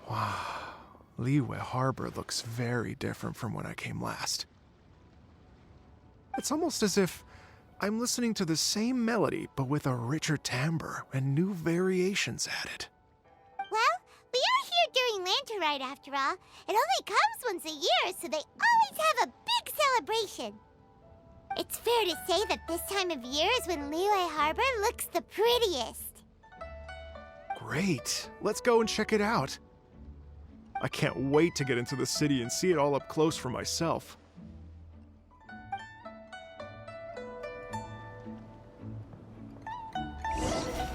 Wow, Liyue Harbor looks very different from when I came last. It's almost as if I'm listening to the same melody, but with a richer timbre and new variations added. Well, we are here during Lantern Rite after all. It only comes once a year, so they always have a big celebration. It's fair to say that this time of year is when Liyue Harbor looks the prettiest. Great, let's go and check it out. I can't wait to get into the city and see it all up close for myself.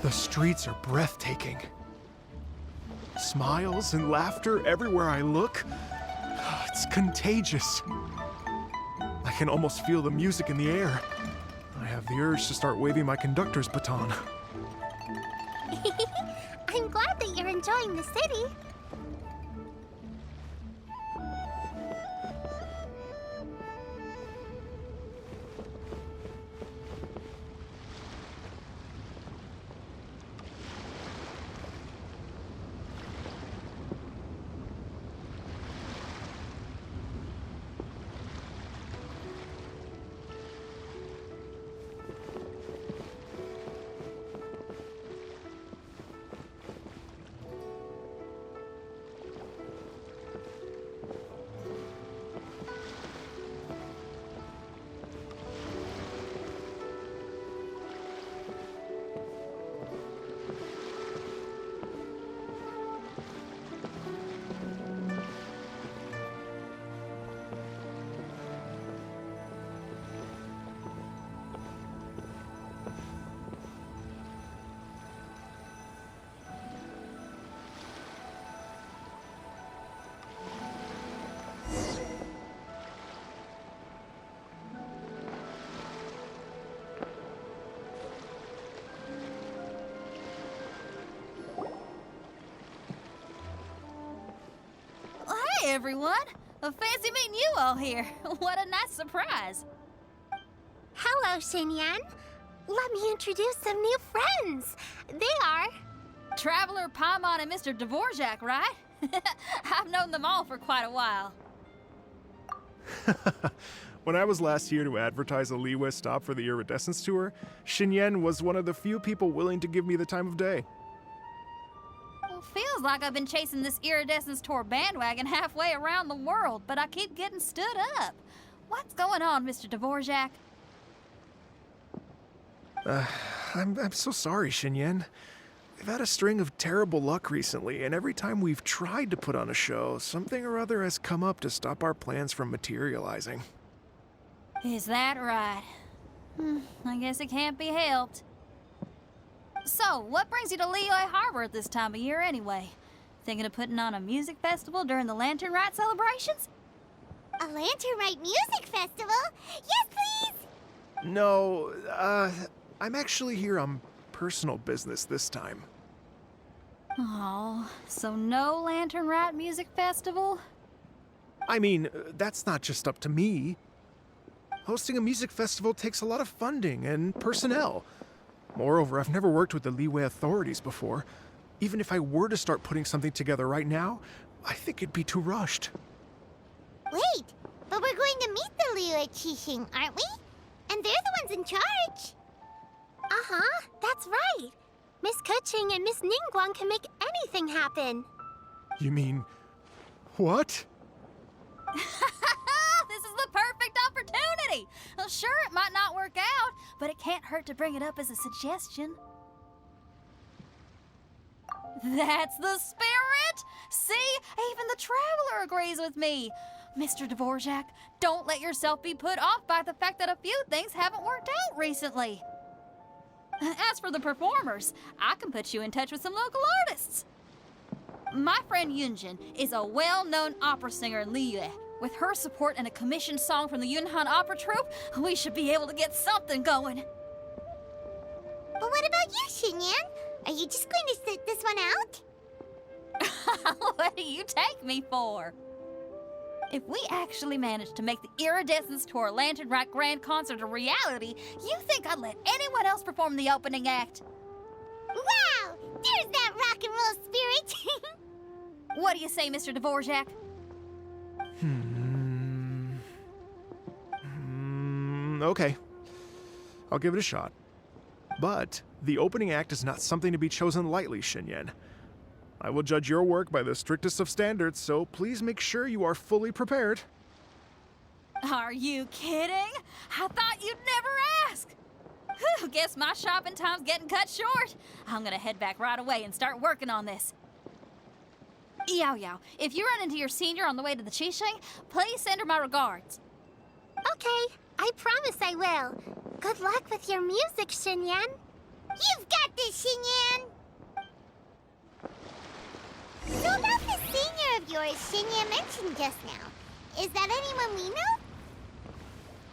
The streets are breathtaking. Smiles and laughter everywhere I look. It's contagious. I can almost feel the music in the air. I have the urge to start waving my conductor's baton. I'm glad that you're enjoying the city. Hey, everyone! Fancy meeting you all here. What a nice surprise. Hello, Xinyan. Let me introduce some new friends. They are... Traveler, Paimon, and Mr. Dvorak, right? I've known them all for quite a while. When I was last here to advertise a Liyue stop for the Iridescence Tour, Xinyan was one of the few people willing to give me the time of day. Well, feels like I've been chasing this Iridescence Tour bandwagon halfway around the world, but I keep getting stood up. What's going on, Mr. Dvorak? I'm so sorry, Xinyan. We've had a string of terrible luck recently, and every time we've tried to put on a show, something or other has come up to stop our plans from materializing. Is that right? I guess it can't be helped. So, what brings you to Liyue Harbor at this time of year anyway? Thinking of putting on a music festival during the Lantern Rite celebrations? A Lantern Rite music festival? Yes, please! No, I'm actually here on personal business this time. Oh, so no Lantern Rat Music Festival? I mean, that's not just up to me. Hosting a music festival takes a lot of funding and personnel. Moreover, I've never worked with the Leeway authorities before. Even if I were to start putting something together right now, I think it'd be too rushed. Wait, but we're going to meet the Liu Qixing, aren't we? And they're the ones in charge. Uh-huh, that's right. Miss Keqing and Miss Ningguang can make anything happen. You mean... what? This is the perfect opportunity! Well, sure, it might not work out, but it can't hurt to bring it up as a suggestion. That's the spirit! See, even the Traveler agrees with me. Mr. Dvorak, don't let yourself be put off by the fact that a few things haven't worked out recently. As for the performers, I can put you in touch with some local artists. My friend Yunjin is a well-known opera singer in Liyue. With her support and a commissioned song from the Yunhan Opera Troupe, we should be able to get something going. But what about you, Xinyan? Are you just going to sit this one out? What do you take me for? If we actually manage to make the Iridescence Tour Lantern Rat Grand Concert a reality, you think I'd let anyone else perform the opening act? Wow! There's that rock and roll spirit! What do you say, Mr. Dvorak? Okay. I'll give it a shot. But the opening act is not something to be chosen lightly, Xinyan. I will judge your work by the strictest of standards, so please make sure you are fully prepared. Are you kidding? I thought you'd never ask. Whew, guess my shopping time's getting cut short. I'm gonna head back right away and start working on this. Yao Yao, if you run into your senior on the way to the Qixing, please send her my regards. Okay, I promise I will. Good luck with your music, Xinyan. You've got this, Xinyan! So about the senior of yours Xinyan mentioned just now, is that anyone we know?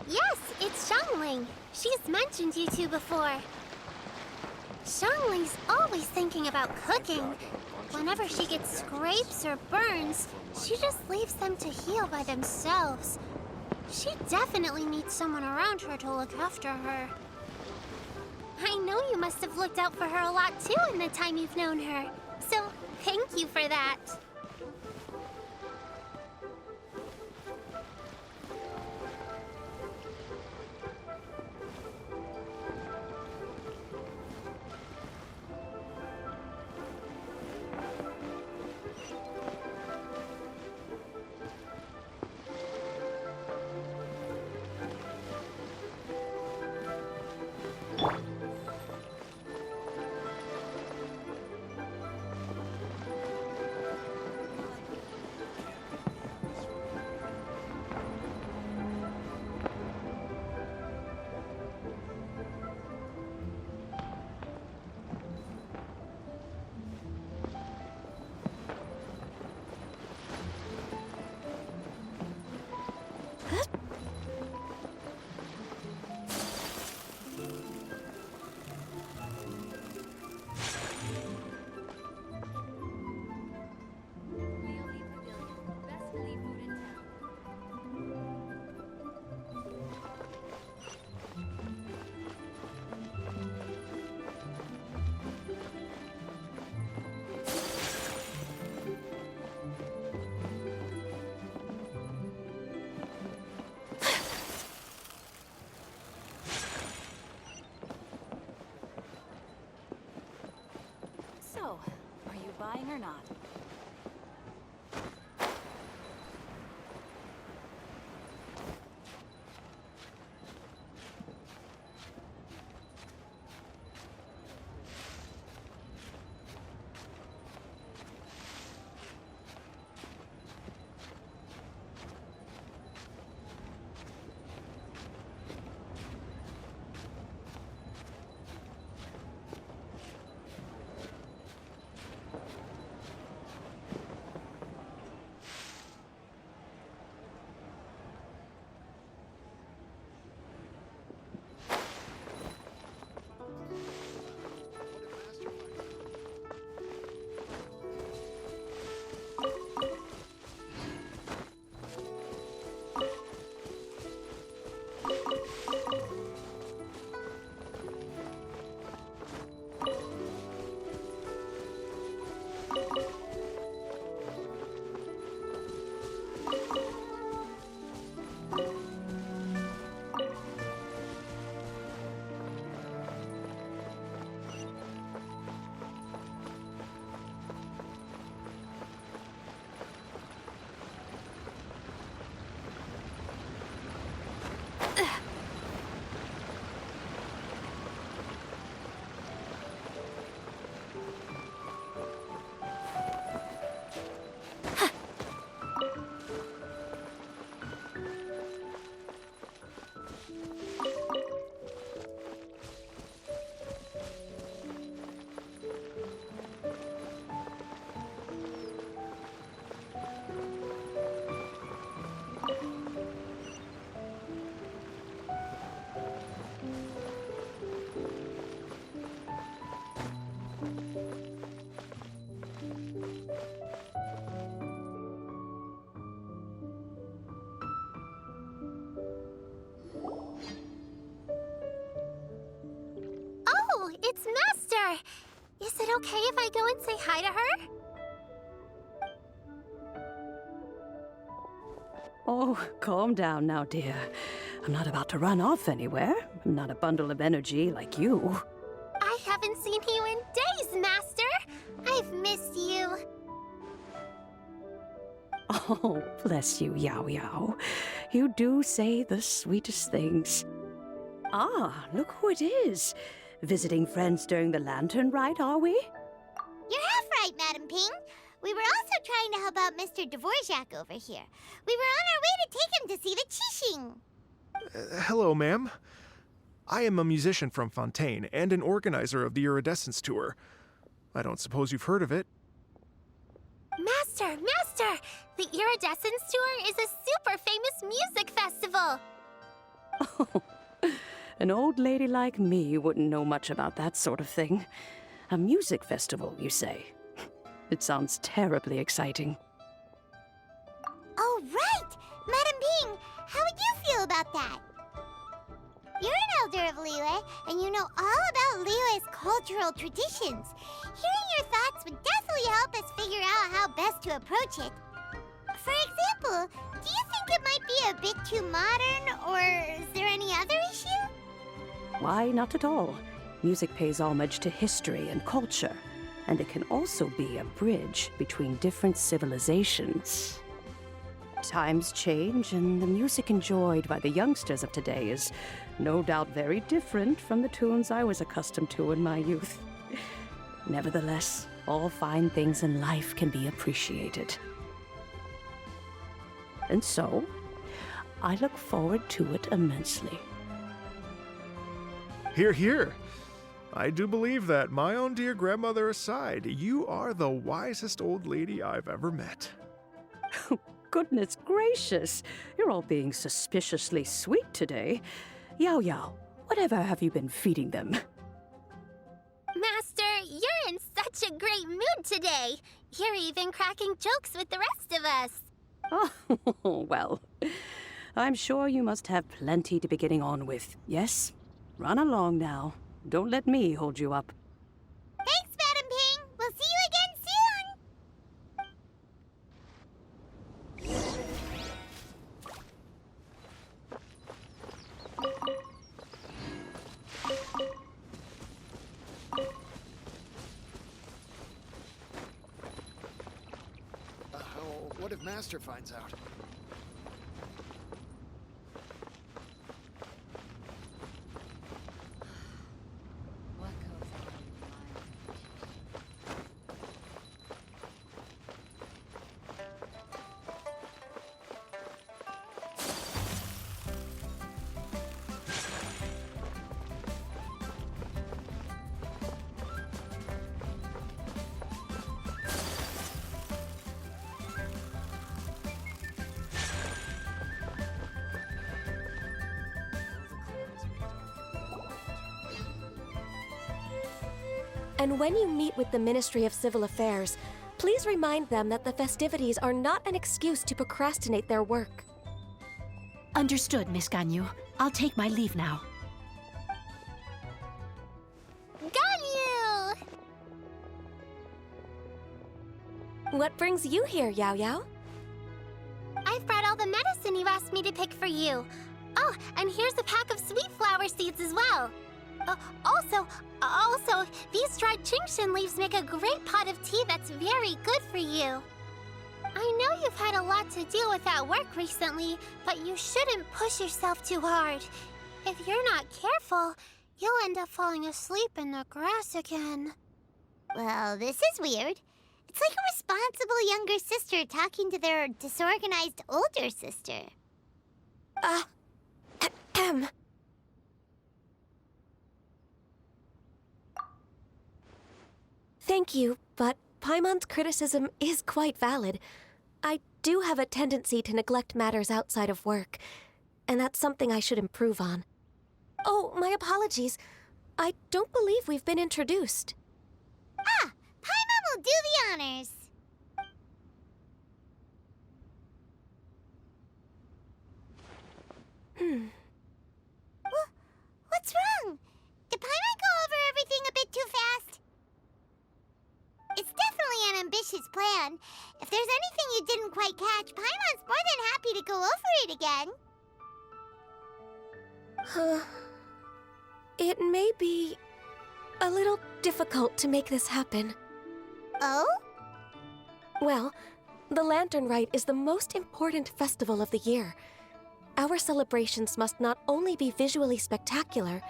Yes, it's Xiangling. She's mentioned you two before. Xiangling's always thinking about cooking. Whenever she gets scrapes or burns, she just leaves them to heal by themselves. She definitely needs someone around her to look after her. I know you must have looked out for her a lot too in the time you've known her. So, thank you for that. So, are you buying or not? Master! Is it okay if I go and say hi to her? Oh, calm down now, dear. I'm not about to run off anywhere. I'm not a bundle of energy like you. I haven't seen you in days, Master! I've missed you. Oh, bless you, Yao Yao. You do say the sweetest things. Ah, look who it is. Visiting friends during the lantern rite, are we? You're half right, Madam Ping. We were also trying to help out Mr. Dvorak over here. We were on our way to take him to see the Qixing. Hello, ma'am. I am a musician from Fontaine and an organizer of the Iridescence Tour. I don't suppose you've heard of it. Master! The Iridescence Tour is a super famous music festival! Oh, an old lady like me wouldn't know much about that sort of thing. A music festival, you say? It sounds terribly exciting. Oh, right! Madam Ping, how would you feel about that? You're an elder of Liyue, and you know all about Liyue's cultural traditions. Hearing your thoughts would definitely help us figure out how best to approach it. For example, do you think it might be a bit too modern, or is there any other issue? Why, not at all. Music pays homage to history and culture, and it can also be a bridge between different civilizations. Times change, and the music enjoyed by the youngsters of today is no doubt very different from the tunes I was accustomed to in my youth. Nevertheless, all fine things in life can be appreciated. And so, I look forward to it immensely. Hear, hear. I do believe that, my own dear grandmother aside, you are the wisest old lady I've ever met. Goodness gracious, you're all being suspiciously sweet today. Yao Yao, whatever have you been feeding them? Master, you're in such a great mood today. You're even cracking jokes with the rest of us. Oh, well, I'm sure you must have plenty to be getting on with. Yes? Run along now. Don't let me hold you up. Thanks, Madam Ping. We'll see you again soon. What if Master finds out? And when you meet with the Ministry of Civil Affairs, please remind them that the festivities are not an excuse to procrastinate their work. Understood, Miss Ganyu. I'll take my leave now. Ganyu! What brings you here, Yao Yao? I've brought all the medicine you asked me to pick for you. Oh, and here's a pack of sweet flower seeds as well. Also, these dried Genshin leaves make a great pot of tea that's very good for you. I know you've had a lot to deal with at work recently, but you shouldn't push yourself too hard. If you're not careful, you'll end up falling asleep in the grass again. Well, this is weird. It's like a responsible younger sister talking to their disorganized older sister. Thank you, but Paimon's criticism is quite valid. I do have a tendency to neglect matters outside of work, and that's something I should improve on. Oh, my apologies. I don't believe we've been introduced. Ah, Paimon will do the honors. What's wrong? Did Paimon go over everything a bit too fast? plan. If there's anything you didn't quite catch, Paimon's more than happy to go over it again. It may be a little difficult to make this happen. Oh? Well, the Lantern Rite is the most important festival of the year. Our celebrations must not only be visually spectacular,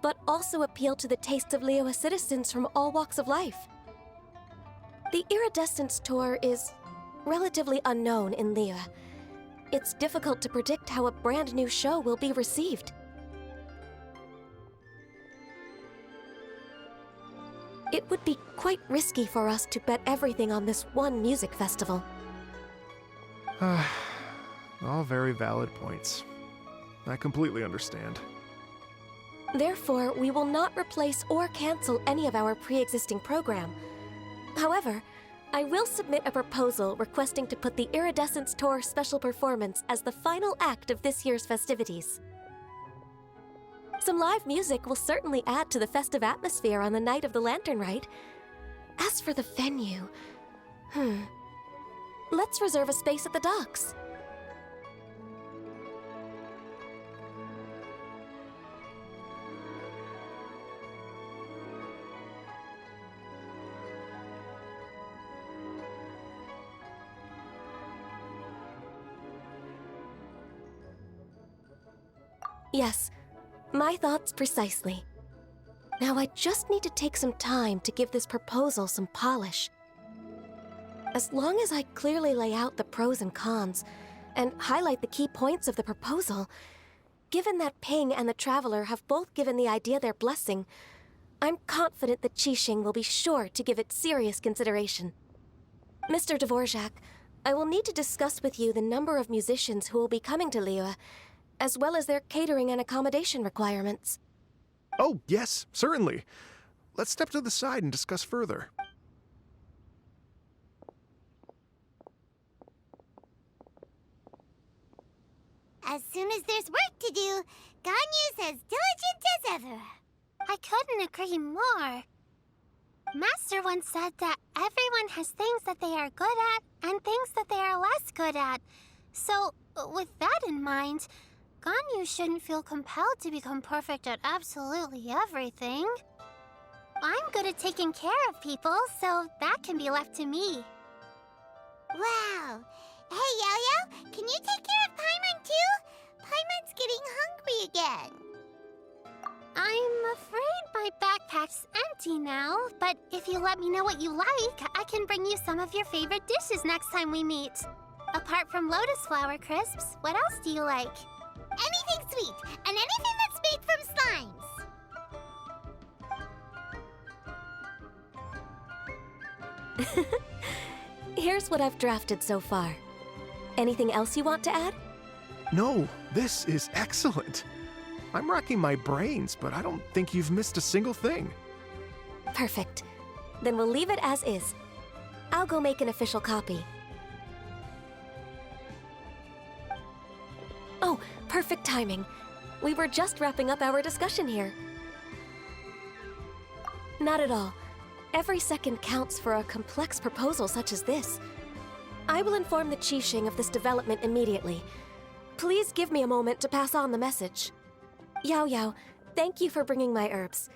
but also appeal to the tastes of Liyue citizens from all walks of life. The Iridescence Tour is relatively unknown in Liyue. It's difficult to predict how a brand new show will be received. It would be quite risky for us to bet everything on this one music festival. All very valid points. I completely understand. Therefore, we will not replace or cancel any of our pre-existing program. However, I will submit a proposal requesting to put the Iridescence Tour special performance as the final act of this year's festivities. Some live music will certainly add to the festive atmosphere on the night of the Lantern Rite. As for the venue, let's reserve a space at the docks. Yes, my thoughts precisely. Now I just need to take some time to give this proposal some polish. As long as I clearly lay out the pros and cons, and highlight the key points of the proposal, given that Ping and the Traveler have both given the idea their blessing, I'm confident that Qixing will be sure to give it serious consideration. Mr. Dvorak, I will need to discuss with you the number of musicians who will be coming to Liyue, as well as their catering and accommodation requirements. Oh, yes, certainly. Let's step to the side and discuss further. As soon as there's work to do, Ganyu's as diligent as ever. I couldn't agree more. Master once said that everyone has things that they are good at and things that they are less good at. So, with that in mind, Ganyu shouldn't feel compelled to become perfect at absolutely everything. I'm good at taking care of people, so that can be left to me. Wow. Hey, Yo-Yo, can you take care of Paimon too? Paimon's getting hungry again. I'm afraid my backpack's empty now, but if you let me know what you like, I can bring you some of your favorite dishes next time we meet. Apart from lotus flower crisps, what else do you like? Anything sweet, and anything that's made from slimes. Here's what I've drafted so far. Anything else you want to add? No, this is excellent. I'm racking my brains, but I don't think you've missed a single thing. Perfect. Then we'll leave it as is. I'll go make an official copy. Oh, perfect timing. We were just wrapping up our discussion here. Not at all. Every second counts for a complex proposal such as this. I will inform the Qixing of this development immediately. Please give me a moment to pass on the message. Yao Yao, thank you for bringing my herbs.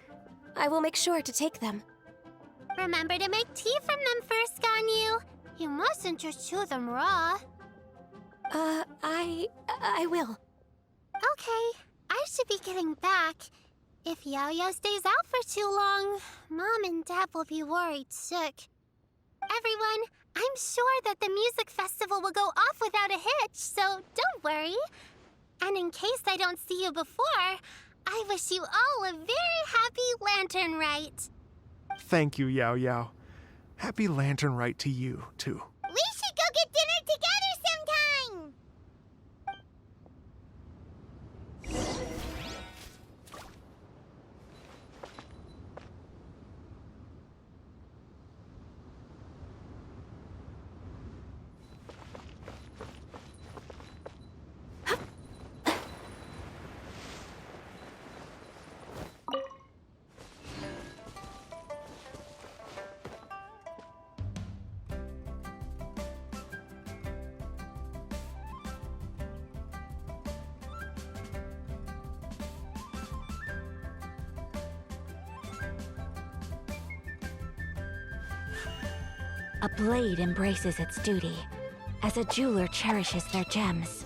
I will make sure to take them. Remember to make tea from them first, Ganyu. You mustn't just chew them raw. I will. Okay, I should be getting back. If Yao-Yao stays out for too long, Mom and Dad will be worried sick. Everyone, I'm sure that the music festival will go off without a hitch, so don't worry. And in case I don't see you before, I wish you all a very happy Lantern Rite. Thank you, Yao Yao. Happy Lantern Rite to you, too. We should go get dinner together sometime! A blade embraces its duty, as a jeweler cherishes their gems.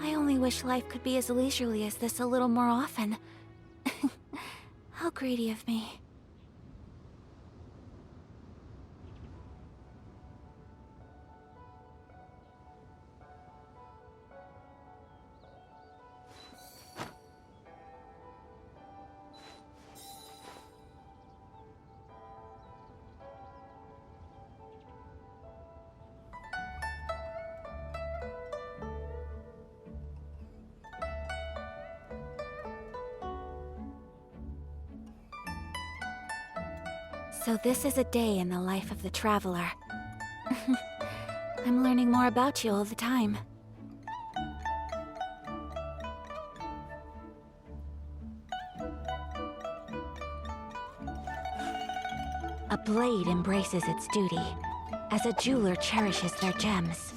I only wish life could be as leisurely as this a little more often. How greedy of me. So this is a day in the life of the traveler. I'm learning more about you all the time. A blade embraces its duty, as a jeweler cherishes their gems.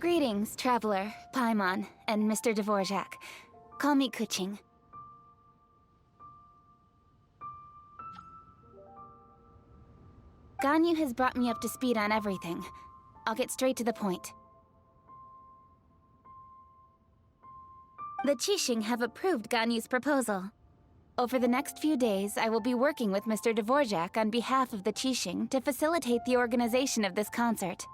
Greetings, Traveler, Paimon, and Mr. Dvorak. Call me Kuching. Ganyu has brought me up to speed on everything. I'll get straight to the point. The Qixing have approved Ganyu's proposal. Over the next few days, I will be working with Mr. Dvorak on behalf of the Qixing to facilitate the organization of this concert.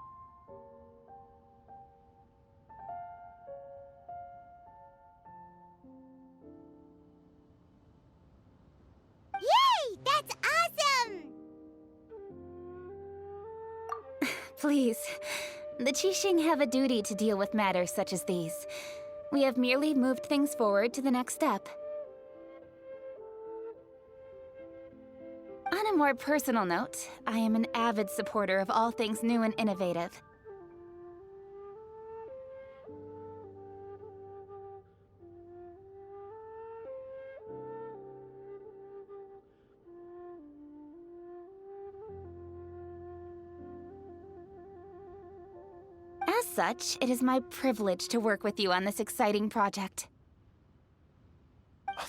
Yay! That's awesome! Please, the Qixing have a duty to deal with matters such as these. We have merely moved things forward to the next step. On a more personal note, I am an avid supporter of all things new and innovative. As such, it is my privilege to work with you on this exciting project.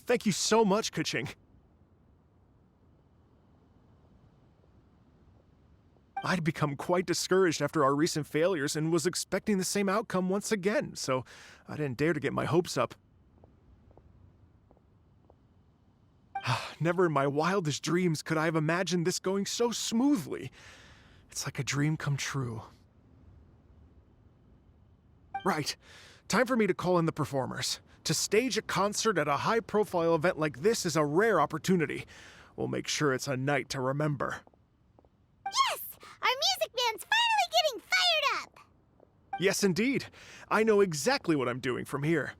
Thank you so much, Kuching. I'd become quite discouraged after our recent failures and was expecting the same outcome once again, so I didn't dare to get my hopes up. Never in my wildest dreams could I have imagined this going so smoothly. It's like a dream come true. Right. Time for me to call in the performers. To stage a concert at a high-profile event like this is a rare opportunity. We'll make sure it's a night to remember. Yes! Our music band's finally getting fired up! Yes, indeed. I know exactly what I'm doing from here.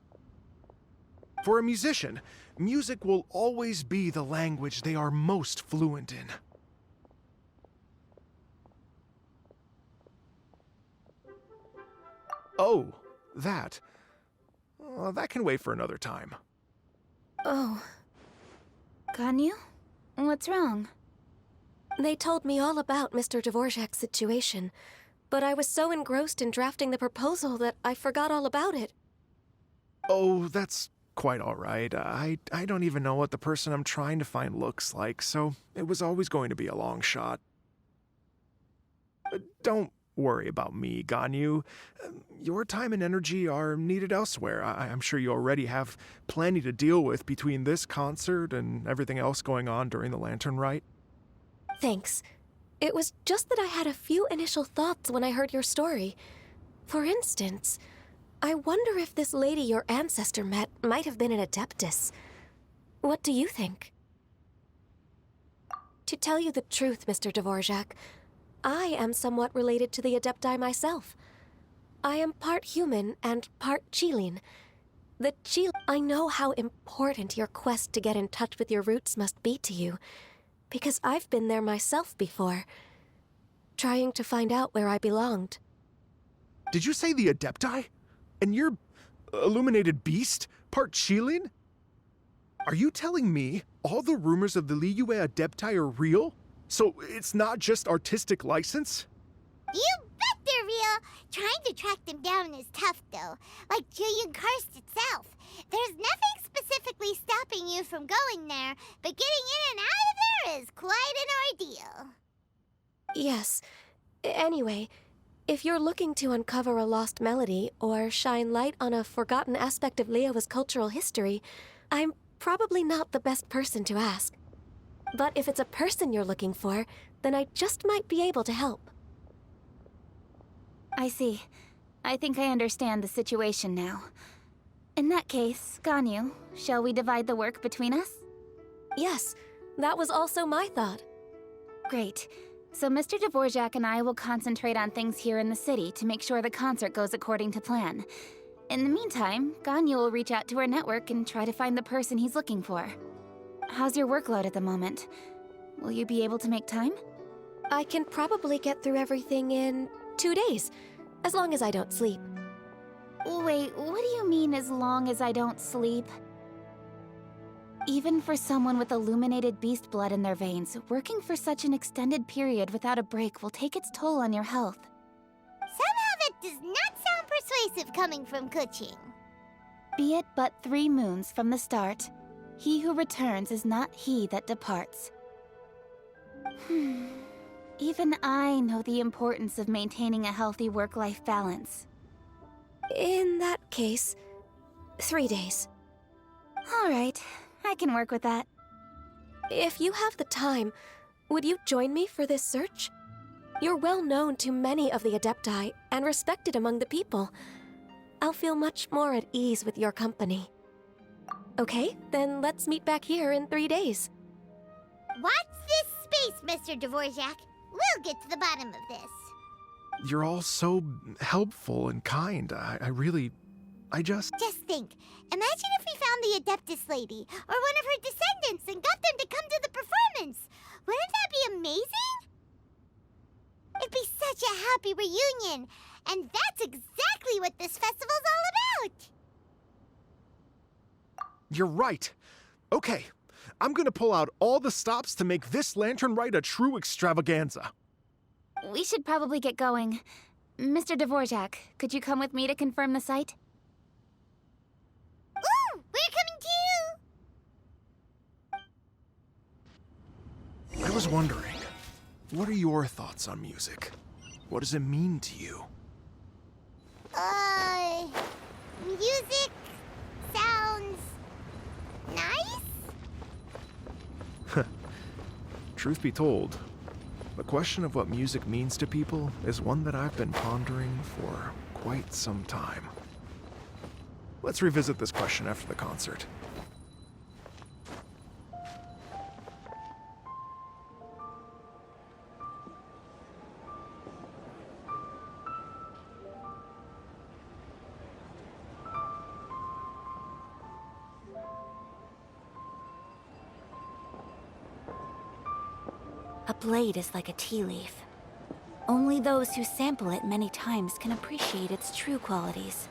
For a musician, music will always be the language they are most fluent in. Oh, that. That can wait for another time. Oh. Ganyu? What's wrong? They told me all about Mr. Dvorak's situation, but I was so engrossed in drafting the proposal that I forgot all about it. Oh, that's quite all right. I don't even know what the person I'm trying to find looks like, so it was always going to be a long shot. Don't worry about me, Ganyu. Your time and energy are needed elsewhere. I'm sure you already have plenty to deal with between this concert and everything else going on during the Lantern Rite. Thanks. It was just that I had a few initial thoughts when I heard your story. For instance, I wonder if this lady your ancestor met might have been an Adeptus. What do you think? To tell you the truth, Mr. Dvorak, I am somewhat related to the Adepti myself. I am part human and part Qilin. I know how important your quest to get in touch with your roots must be to you, because I've been there myself before, trying to find out where I belonged. Did you say the Adepti? And you're illuminated beast? Part Qilin? Are you telling me all the rumors of the Liyue Adepti are real? So it's not just artistic license? You bet they're real! Trying to track them down is tough, though. Like Julian Karst itself. There's nothing specifically stopping you from going there, but getting in and out of there is quite an ordeal. Yes. Anyway, if you're looking to uncover a lost melody or shine light on a forgotten aspect of Liyue's cultural history, I'm probably not the best person to ask. But if it's a person you're looking for, then I just might be able to help. I see. I think I understand the situation now. In that case, Ganyu, shall we divide the work between us? Yes, that was also my thought. Great. So Mr. Dvorak and I will concentrate on things here in the city to make sure the concert goes according to plan. In the meantime, Ganyu will reach out to our network and try to find the person he's looking for. How's your workload at the moment? Will you be able to make time? I can probably get through everything in 2 days, as long as I don't sleep. Wait, what do you mean as long as I don't sleep? Even for someone with illuminated beast blood in their veins, working for such an extended period without a break will take its toll on your health. Somehow that does not sound persuasive coming from Kuching. Be it but 3 moons from the start, he who returns is not he that departs. Even I know the importance of maintaining a healthy work-life balance. In that case, 3 days. All right, I can work with that. If you have the time, would you join me for this search? You're well known to many of the Adepti and respected among the people. I'll feel much more at ease with your company. Okay, then let's meet back here in 3 days. Watch this space, Mr. Dvorak. We'll get to the bottom of this. You're all so helpful and kind. I just... Just think. Imagine if we found the Adeptus lady, or one of her descendants, and got them to come to the performance. Wouldn't that be amazing? It'd be such a happy reunion. And that's exactly what this festival's all about. You're right. Okay, I'm gonna pull out all the stops to make this lantern ride a true extravaganza. We should probably get going. Mr. Dvorak, could you come with me to confirm the site? Ooh, we're coming too! I was wondering, what are your thoughts on music? What does it mean to you? Music sounds nice? Truth be told, the question of what music means to people is one that I've been pondering for quite some time. Let's revisit this question after the concert. A blade is like a tea leaf. Only those who sample it many times can appreciate its true qualities.